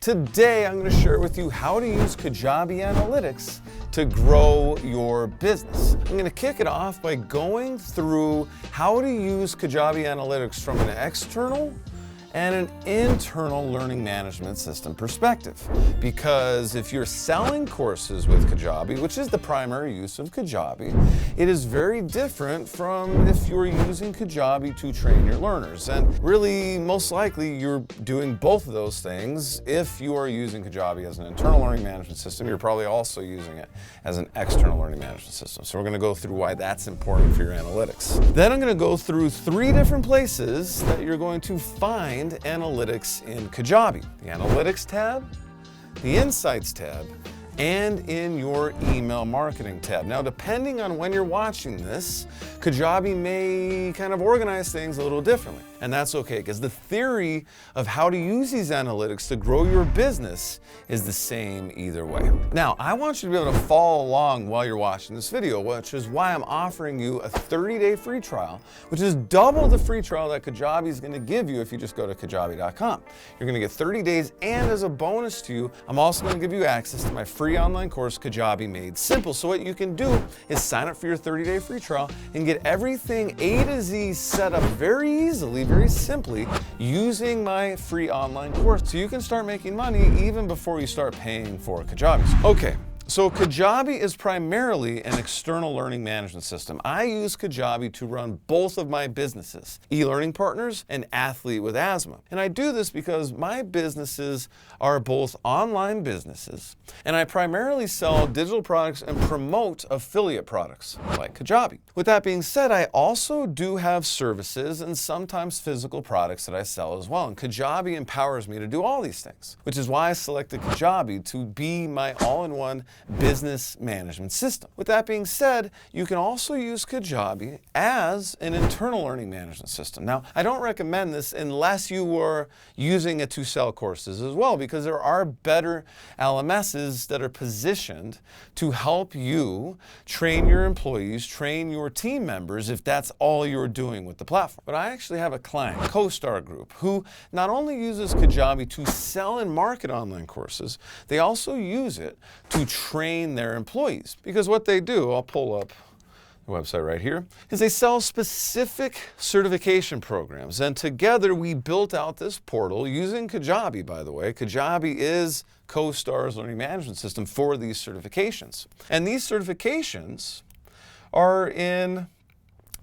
Today, I'm going to share with you how to use Kajabi Analytics to grow your business. I'm going to kick it off by going through how to use Kajabi Analytics from an external and an internal learning management system perspective. Because if you're selling courses with Kajabi, which is the primary use of Kajabi, it is very different from if you're using Kajabi to train your learners. And really, most likely, you're doing both of those things. If you are using Kajabi as an internal learning management system, you're probably also using it as an external learning management system. So we're going to go through why that's important for your analytics. Then I'm going to go through 3 different places that you're going to find analytics in Kajabi. The Analytics tab, the Insights tab, and in your email marketing tab. Now, depending on when you're watching this, Kajabi may kind of organize things a little differently. And that's okay, because the theory of how to use these analytics to grow your business is the same either way. Now, I want you to be able to follow along while you're watching this video, which is why I'm offering you a 30-day free trial, which is double the free trial that Kajabi is going to give you if you just go to kajabi.com. You're going to get 30 days, and as a bonus to you, I'm also going to give you access to my free online course, Kajabi Made Simple. So what you can do is sign up for your 30-day free trial and get everything A to Z set up very easily, very simply, using my free online course. So you can start making money even before you start paying for Kajabi. Okay. So Kajabi is primarily an external learning management system. I use Kajabi to run both of my businesses, eLearning Partners and Athlete with Asthma. And I do this because my businesses are both online businesses, and I primarily sell digital products and promote affiliate products like Kajabi. With that being said, I also do have services and sometimes physical products that I sell as well. And Kajabi empowers me to do all these things, which is why I selected Kajabi to be my all-in-one business management system. With that being said, you can also use Kajabi as an internal learning management system. Now, I don't recommend this unless you are using it to sell courses as well, because there are better LMSs that are positioned to help you train your employees, train your team members, if that's all you're doing with the platform. But I actually have a client, CoStar Group, who not only uses Kajabi to sell and market online courses, they also use it to train their employees. Because what they do, I'll pull up the website right here, is they sell specific certification programs. And together we built out this portal using Kajabi, by the way. Kajabi is CoStar's learning management system for these certifications. And these certifications are in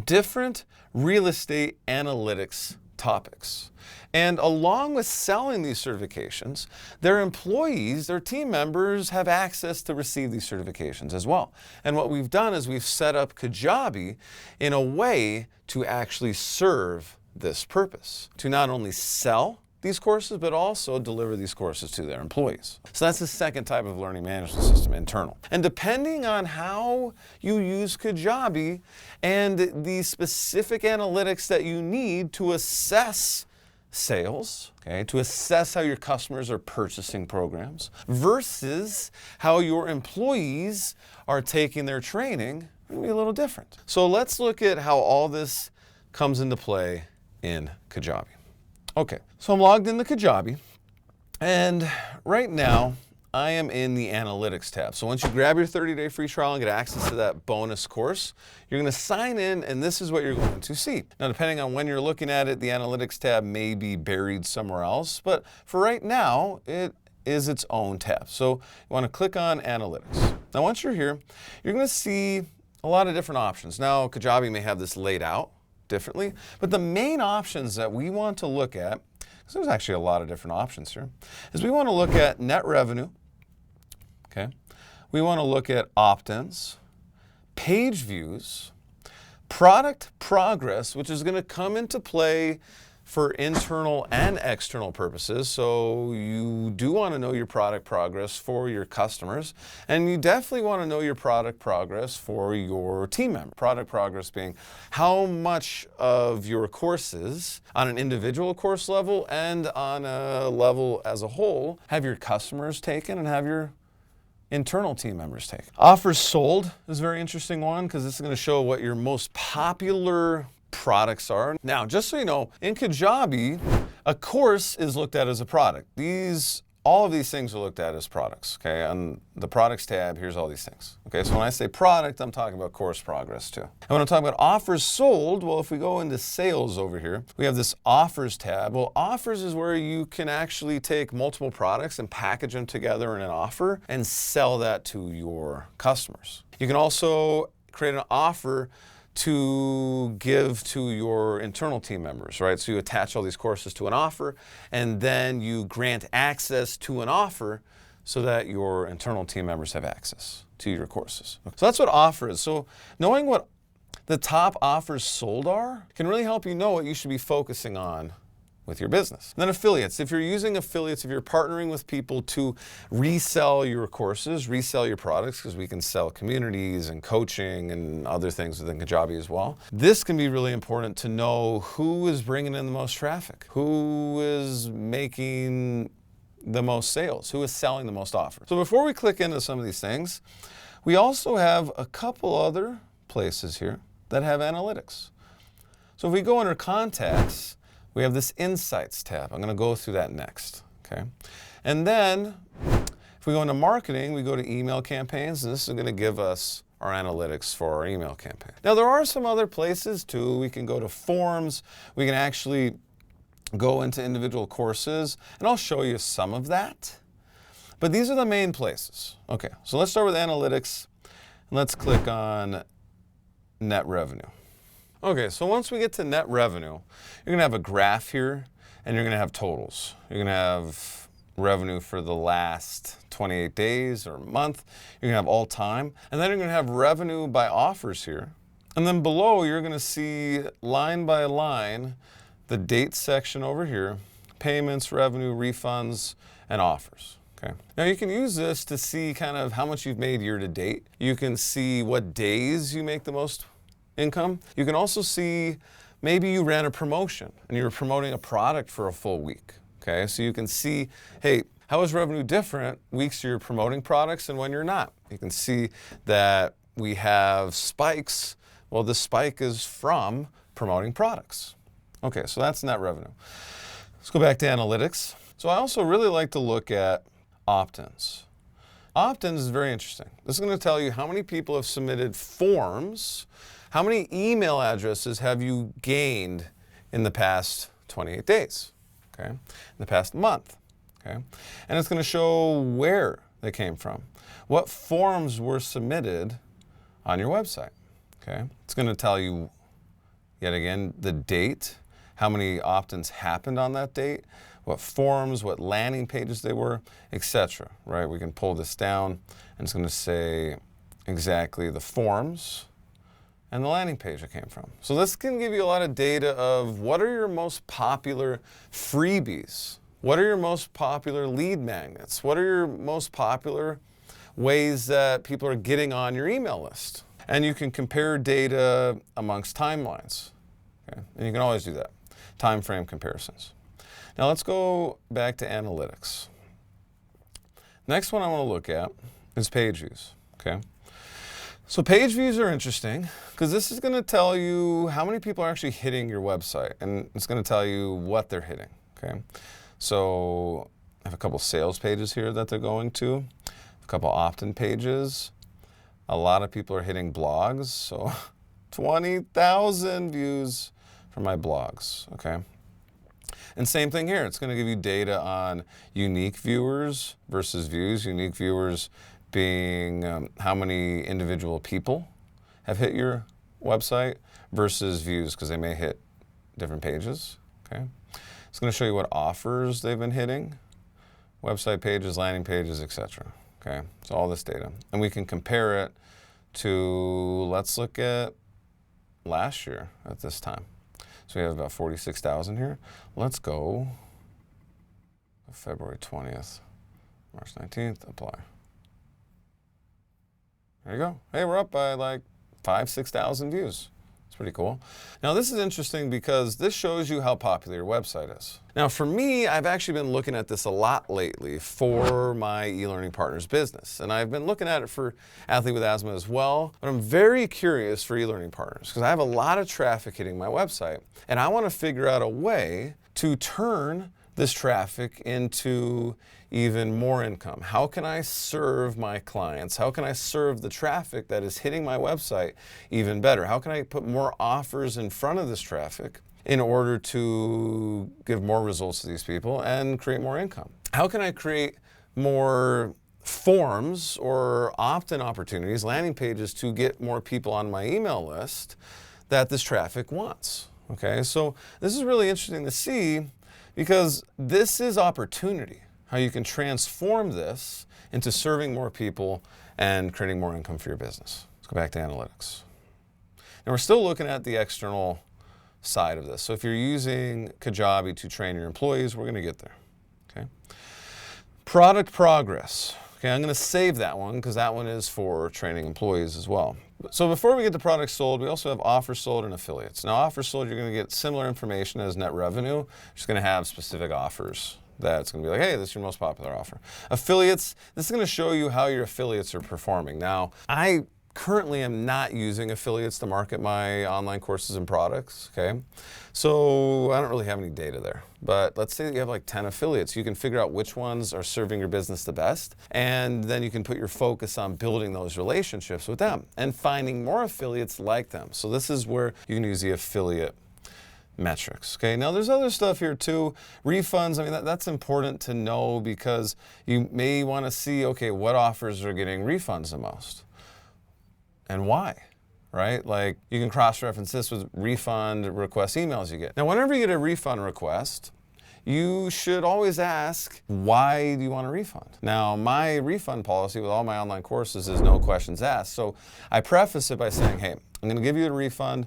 different real estate analytics topics. And along with selling these certifications, their employees, their team members, have access to receive these certifications as well. And what we've done is we've set up Kajabi in a way to actually serve this purpose, to not only sell these courses, but also deliver these courses to their employees. So that's the second type of learning management system, internal. And depending on how you use Kajabi and the specific analytics that you need to assess sales, okay, to assess how your customers are purchasing programs versus how your employees are taking their training, it will be a little different. So let's look at how all this comes into play in Kajabi. Okay, so I'm logged into Kajabi, and right now I am in the Analytics tab. So once you grab your 30-day free trial and get access to that bonus course, you're going to sign in, and this is what you're going to see. Now, depending on when you're looking at it, the Analytics tab may be buried somewhere else, but for right now, it is its own tab. So you want to click on Analytics. Now, once you're here, you're going to see a lot of different options. Now, Kajabi may have this laid out differently, but the main options that we want to look at, because there's actually a lot of different options here, is we want to look at net revenue. Okay, we want to look at opt-ins, page views, product progress, which is going to come into play for internal and external purposes. So you do want to know your product progress for your customers, and you definitely want to know your product progress for your team member. Product progress being how much of your courses on an individual course level and on a level as a whole have your customers taken and have your internal team members take. Offers sold is a very interesting one, because this is going to show what your most popular products are. Now, just so you know, in Kajabi, a course is looked at as a product. These all of these things are looked at as products, okay? On the products tab, here's all these things, okay? So when I say product, I'm talking about course progress too. And when I'm talking about offers sold, well, if we go into sales over here, we have this offers tab. Well, offers is where you can actually take multiple products and package them together in an offer and sell that to your customers. You can also create an offer to give to your internal team members, right? So you attach all these courses to an offer, and then you grant access to an offer so that your internal team members have access to your courses. So that's what offer is. So knowing what the top offers sold are can really help you know what you should be focusing on with your business. And then affiliates. If you're using affiliates, if you're partnering with people to resell your courses, resell your products, because we can sell communities and coaching and other things within Kajabi as well, this can be really important to know who is bringing in the most traffic, who is making the most sales, who is selling the most offers. So before we click into some of these things, we also have a couple other places here that have analytics. So if we go under contacts, we have this Insights tab. I'm going to go through that next, okay? And then if we go into marketing, we go to email campaigns, and this is going to give us our analytics for our email campaign. Now, there are some other places too. We can go to forms. We can actually go into individual courses, and I'll show you some of that. But these are the main places. Okay, so let's start with analytics, and let's click on net revenue. Okay, so once we get to net revenue, you're gonna have a graph here, and you're gonna have totals. You're gonna have revenue for the last 28 days or month. You're gonna have all time, and then you're gonna have revenue by offers here. And then below, you're gonna see line by line, the date section over here, payments, revenue, refunds, and offers. Okay. Now you can use this to see kind of how much you've made year to date. You can see what days you make the most income. You can also see maybe you ran a promotion and you were promoting a product for a full week. Okay, so you can see, hey, how is revenue different weeks you're promoting products and when you're not? You can see that we have spikes. Well, the spike is from promoting products. Okay, so that's net revenue. Let's go back to analytics. So I also really like to look at opt-ins. Opt-ins is very interesting. This is going to tell you how many people have submitted forms. How many email addresses have you gained in the past 28 days, okay? In the past month, okay? And it's going to show where they came from. What forms were submitted on your website, okay? It's going to tell you, yet again, the date, how many opt-ins happened on that date, what forms, what landing pages they were, etc., right? We can pull this down, and it's going to say exactly the forms and the landing page it came from. So this can give you a lot of data of what are your most popular freebies? What are your most popular lead magnets? What are your most popular ways that people are getting on your email list? And you can compare data amongst timelines. Okay? And you can always do that. Time frame comparisons. Now let's go back to analytics. Next one I want to look at is page views. Okay? So page views are interesting because this is going to tell you how many people are actually hitting your website, and it's going to tell you what they're hitting, okay? So I have a couple sales pages here that they're going to, a couple opt-in pages. A lot of people are hitting blogs, so 20,000 views for my blogs, okay? And same thing here, it's going to give you data on unique viewers versus views. Unique viewers being how many individual people have hit your website versus views, because they may hit different pages, okay? It's going to show you what offers they've been hitting, website pages, landing pages, etc. Okay, so all this data. And we can compare it to, let's look at last year at this time. So we have about 46,000 here. Let's go February 20th, March 19th, apply. There you go. Hey, we're up by like 5,000 to 6,000 views. It's pretty cool. Now this is interesting because this shows you how popular your website is. Now for me, I've actually been looking at this a lot lately for my eLearning Partners business. And I've been looking at it for Athlete with Asthma as well. But I'm very curious for eLearning Partners because I have a lot of traffic hitting my website. And I want to figure out a way to turn this traffic into even more income? How can I serve my clients? How can I serve the traffic that is hitting my website even better? How can I put more offers in front of this traffic in order to give more results to these people and create more income? How can I create more forms or opt-in opportunities, landing pages, to get more people on my email list that this traffic wants? Okay, so this is really interesting to see, because this is opportunity, how you can transform this into serving more people and creating more income for your business. Let's go back to analytics. And we're still looking at the external side of this. So if you're using Kajabi to train your employees, we're going to get there. Okay. Product progress. Okay, I'm going to save that one because that one is for training employees as well. So before we get the products sold, we also have offers sold and affiliates. Now, offers sold, you're going to get similar information as net revenue. You're just going to have specific offers. That's going to be like, hey, this is your most popular offer. Affiliates, this is going to show you how your affiliates are performing. Now, I currently am not using affiliates to market my online courses and products, okay? So I don't really have any data there. But let's say that you have like 10 affiliates. You can figure out which ones are serving your business the best, and then you can put your focus on building those relationships with them and finding more affiliates like them. So this is where you can use the affiliate metrics. Okay, now there's other stuff here too. Refunds, I mean, that's important to know, because you may want to see, okay, what offers are getting refunds the most and why, right? Like, you can cross-reference this with refund request emails you get. Now, whenever you get a refund request, you should always ask, why do you want a refund? Now, my refund policy with all my online courses is no questions asked. So I preface it by saying, hey, I'm going to give you a refund.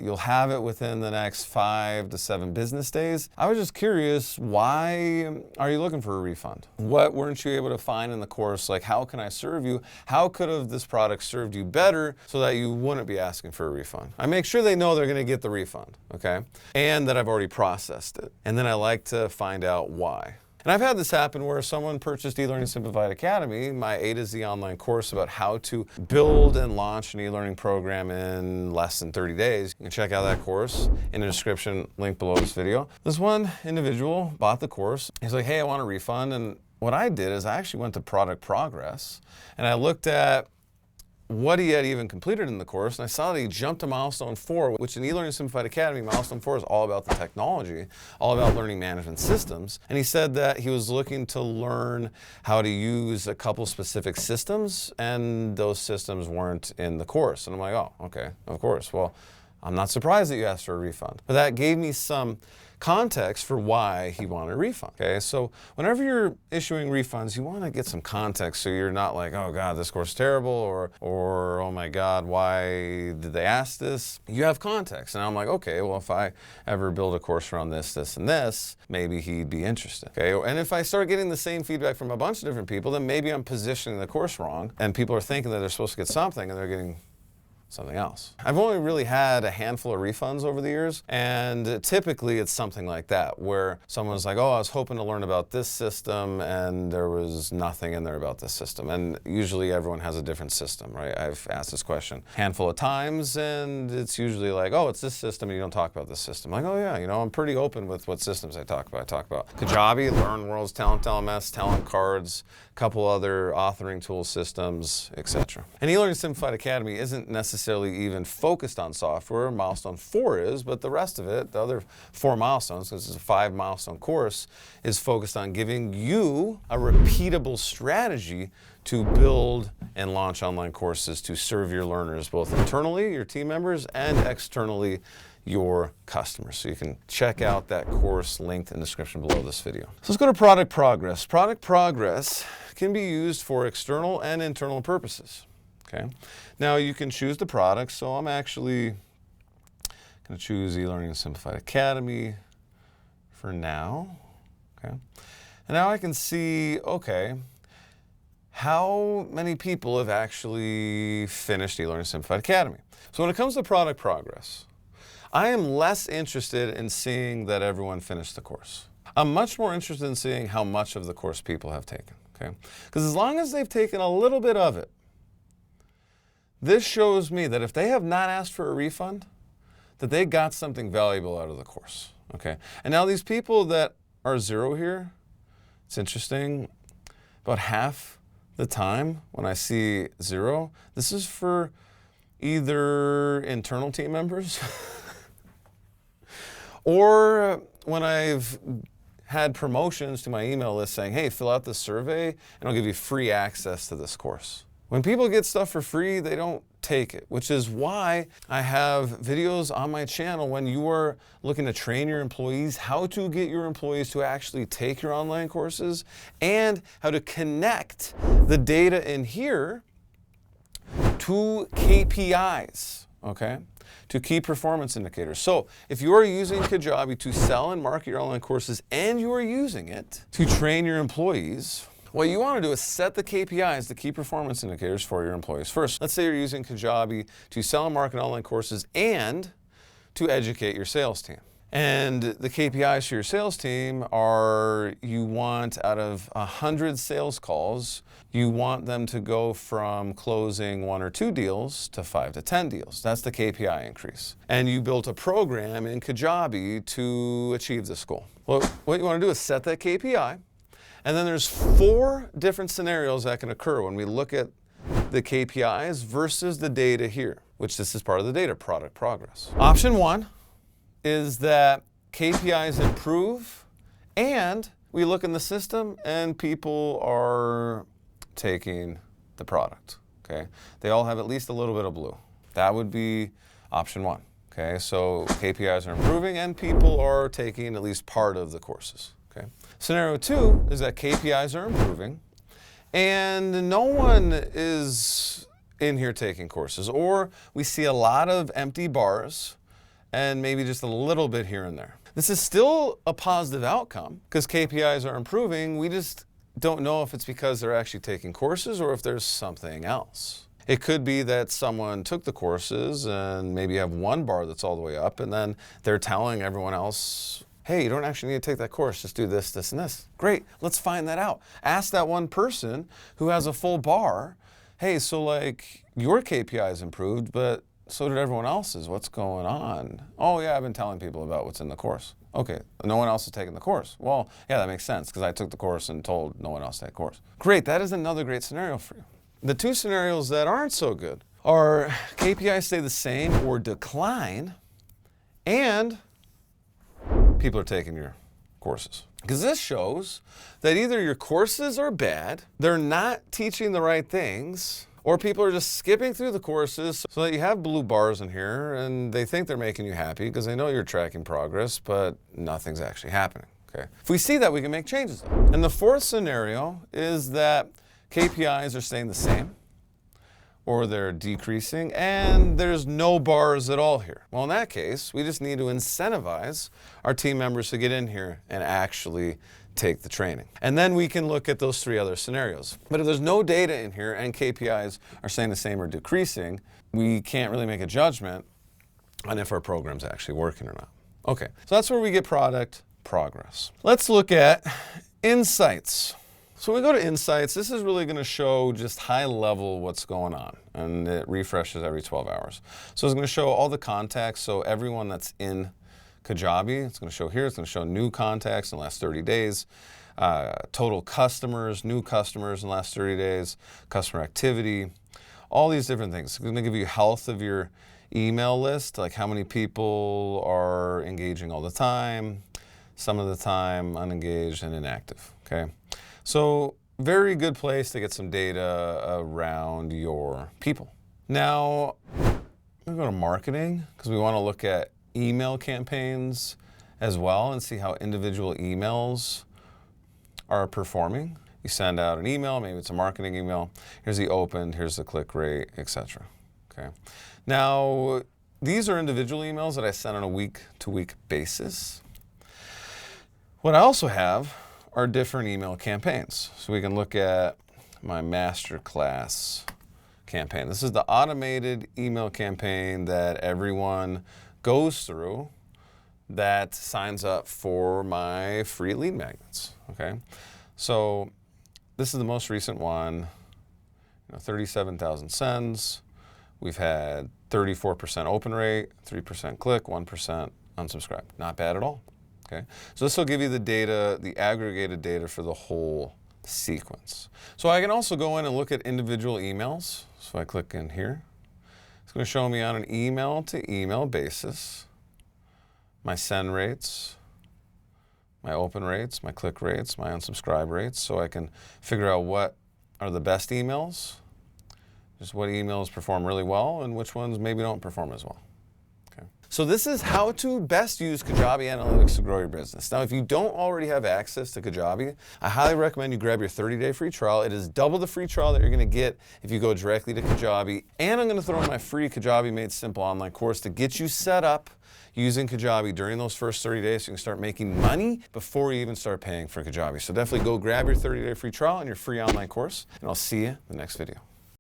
You'll have it within the next 5 to 7 business days. I was just curious, why are you looking for a refund? What weren't you able to find in the course? Like, how can I serve you? How could have this product served you better so that you wouldn't be asking for a refund? I make sure they know they're going to get the refund, okay? And that I've already processed it. And then I like to find out why. And I've had this happen where someone purchased eLearning Simplified Academy, my A to Z online course about how to build and launch an e-learning program in less than 30 days. You can check out that course in the description, link below this video. This one individual bought the course. He's like, hey, I want a refund. And what I did is I actually went to Product Progress, and I looked at what he had even completed in the course, and I saw that he jumped to milestone 4, which in eLearning Simplified Academy, milestone 4 is all about the technology, all about learning management systems. And he said that he was looking to learn how to use a couple specific systems, and those systems weren't in the course. And I'm like, oh, okay, of course. Well, I'm not surprised that you asked for a refund. But that gave me some context for why he wanted a refund. Okay, so whenever you're issuing refunds, you want to get some context so you're not like, oh God, this course is terrible, or oh my God, why did they ask this? You have context. And I'm like, okay, well, if I ever build a course around this, this, and this, maybe he'd be interested. Okay, and if I start getting the same feedback from a bunch of different people, then maybe I'm positioning the course wrong, and people are thinking that they're supposed to get something and they're getting something else. I've only really had a handful of refunds over the years, and typically it's something like that, where someone's like, oh, I was hoping to learn about this system, and there was nothing in there about this system. And usually everyone has a different system, right? I've asked this question a handful of times, and it's usually like, oh, it's this system, and you don't talk about this system. I'm like, oh yeah, you know, I'm pretty open with what systems I talk about. I talk about Kajabi, LearnWorlds, Talent LMS, Talent Cards, a couple other authoring tool systems, etc. And eLearning Simplified Academy isn't necessarily even focused on software. Milestone 4 is, but the rest of it, the other 4 milestones, because it's a 5 milestone course, is focused on giving you a repeatable strategy to build and launch online courses to serve your learners, both internally, your team members, and externally, your customers. So you can check out that course linked in the description below this video. So let's go to Product Progress. Product Progress can be used for external and internal purposes. Okay. Now you can choose the product, so I'm actually going to choose eLearning Simplified Academy for now. Okay. And now I can see, okay, how many people have actually finished eLearning Simplified Academy. So when it comes to Product Progress, I am less interested in seeing that everyone finished the course. I'm much more interested in seeing how much of the course people have taken. Okay. Because as long as they've taken a little bit of it, this shows me that if they have not asked for a refund, that they got something valuable out of the course, okay? And now these people that are 0 here, It's interesting, about half the time when I see 0, this is for either internal team members or when I've had promotions to my email list saying, hey, fill out this survey and I'll give you free access to this course. When people get stuff for free, they don't take it, which is why I have videos on my channel when you are looking to train your employees, how to get your employees to actually take your online courses, and how to connect the data in here to KPIs, okay? To key performance indicators. So if you are using Kajabi to sell and market your online courses and you are using it to train your employees, what you want to do is set the KPIs, the key performance indicators for your employees first. Let's say you're using Kajabi to sell and market online courses and to educate your sales team. And the KPIs for your sales team are, you want out of 100 sales calls, you want them to go from closing 1 or 2 deals to 5 to 10 deals. That's the KPI increase. And you built a program in Kajabi to achieve this goal. Well, what you want to do is set that KPI. And then there's 4 different scenarios that can occur when we look at the KPIs versus the data here, which this is part of the data, product progress. Option 1 is that KPIs improve and we look in the system and people are taking the product, okay? They all have at least a little bit of blue. That would be option 1, okay? So KPIs are improving and people are taking at least part of the courses, okay? Scenario 2 is that KPIs are improving and no one is in here taking courses, or we see a lot of empty bars and maybe just a little bit here and there. This is still a positive outcome because KPIs are improving. We just don't know if it's because they're actually taking courses or if there's something else. It could be that someone took the courses and maybe have 1 bar that's all the way up and then they're telling everyone else, hey, you don't actually need to take that course, just do this, this, and this. Great, let's find that out. Ask that one person who has a full bar, hey, so like your KPIs improved, but so did everyone else's. What's going on? Oh yeah, I've been telling people about what's in the course. Okay, no one else has taken the course. Well, yeah, that makes sense because I took the course and told no one else to take the course. Great, that is another great scenario for you. The 2 scenarios that aren't so good are KPIs stay the same or decline and people are taking your courses. Because this shows that either your courses are bad, they're not teaching the right things, or people are just skipping through the courses so that you have blue bars in here and they think they're making you happy because they know you're tracking progress, but nothing's actually happening, okay? If we see that, we can make changes. And the 4th scenario is that KPIs are staying the same or they're decreasing and there's no bars at all here. Well, in that case, we just need to incentivize our team members to get in here and actually take the training. And then we can look at those 3 other scenarios. But if there's no data in here and KPIs are staying the same or decreasing, we can't really make a judgment on if our program's actually working or not. Okay, so that's where we get product progress. Let's look at insights. So when we go to insights, this is really going to show just high level what's going on, and it refreshes every 12 hours. So it's going to show all the contacts, so everyone that's in Kajabi, it's going to show here, it's going to show new contacts in the last 30 days, total customers, new customers in the last 30 days, customer activity, all these different things. It's going to give you health of your email list, like how many people are engaging all the time, some of the time unengaged and inactive, okay? So very good place to get some data around your people. Now, I'm going to go to marketing because we want to look at email campaigns as well and see how individual emails are performing. You send out an email, maybe it's a marketing email. Here's the opened, here's the click rate, etc. Okay. Now, these are individual emails that I send on a week-to-week basis. What I also have are different email campaigns. So we can look at my masterclass campaign. This is the automated email campaign that everyone goes through that signs up for my free lead magnets, okay? So this is the most recent one, 37,000 sends. We've had 34% open rate, 3% click, 1% unsubscribe. Not bad at all, Okay, so this will give you the data, the aggregated data for the whole sequence. So I can also go in and look at individual emails. So if I click in here, it's going to show me on an email to email basis my send rates, my open rates, my click rates, my unsubscribe rates, so I can figure out what are the best emails, just what emails perform really well and which ones maybe don't perform as well. Okay. So this is how to best use Kajabi Analytics to grow your business. Now, if you don't already have access to Kajabi, I highly recommend you grab your 30-day free trial. It is double the free trial that you're going to get if you go directly to Kajabi. And I'm going to throw in my free Kajabi Made Simple online course to get you set up using Kajabi during those first 30 days so you can start making money before you even start paying for Kajabi. So definitely go grab your 30-day free trial and your free online course, and I'll see you in the next video.